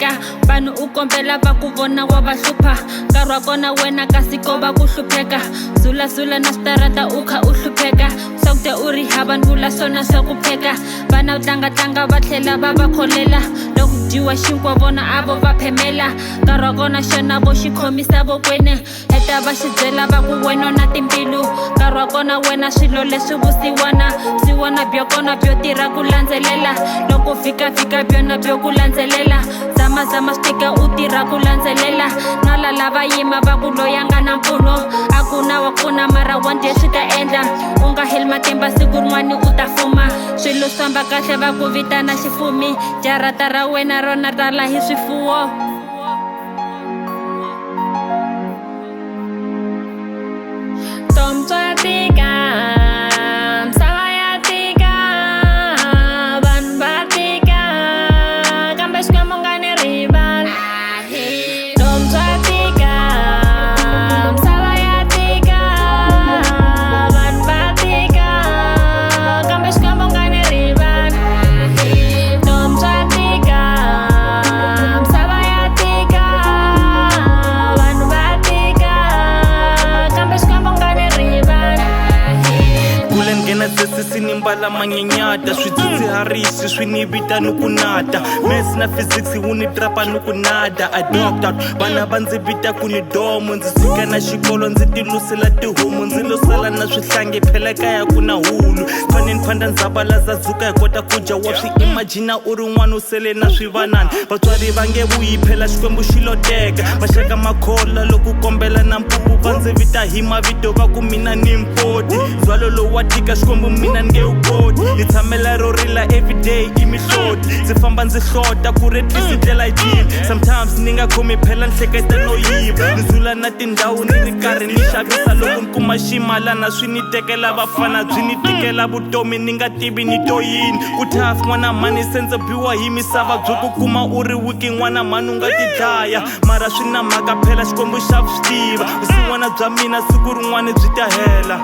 hlupheka vanhu u kombela va ku vona wa va hlupha nkarhi wa kona wena kasi ko va ku hlupheka zulazula na switarata u kha u hlupheka swakudya u ri hava ndvula swona swa ku pheka vana u tlangatlanga va tlhela va va kholela loko dyiwa xinkwa vona a vo va phemela nkarhi wa kona xona vo xi khomisa vokweni heta va xi byela va ku wena na timbilu nkarhi wa kona wena swilo leswi vusiwana swiwana byo kona byo tirha ku landzelela loko fika byona byo ku landzelela zama swi tika u tirha ku landzelela na lava yima va ku loyi a nga na mpfuno a ku na wa pfuna mara one day swi ta endla u nga heli matimba siku rin'wani u ta fuma swilo swi famba kahle va ku vitana xifumi jarata ra wena rona tala hi swifuwo Tomtswa tika msava ya tika vanhu va tika kambe xikwembu nga ni rivala Tomtswa tika msava ya tika vanhu va tika kambe xikwembu nga ni rivala Tomtswa tika msava ya tika vanhu va tika kambe xikwembu nga ni Ngena sesi ni mbala manyenyata swidzidziharisi swi ni vita ni ku nata Maths na physics wu ni trapa ni ku nada Adopted vana va ndzi vita ku ni domo ndzi tshika na xikolo ndzi ti lusela tihomu ndzi lusela na swihlangi phela kaya ku na hulu fane ni phanda ndzabala zazuka hi kota ku dya wa swi imagina u ri n'wana u sele na swivanani vatswari va nge vuyi phela xikwembu xi lo teka maxaka makhola loko kombela na mpupu va ndzi vita hi mavito va ku mina ni mpoti ndzwalo lowu wa tika xikwembu mina ni nge wu koti ni tshamela ro rila everyday i mihloti ndzi famba ndzi hlota ku ri twisi ndlela yi dini sometimes ni nga khomi phela ni hleketa no yiva ni zula na tindhawu ni ri karhi ni xavisa loko ni kuma ximalana swi ni tekela vafana byi ni tikela vutomi ni nga tivi ni to yini ku tough n'wana mhani se ndzi biwa hi misava byo ku kuma u ri wiki n'wana mhani u nga ti dlaya mara swi na mhaka phela xikwembu xa swi tiva vusin'wana bya mina siku rin'wana byi ta hela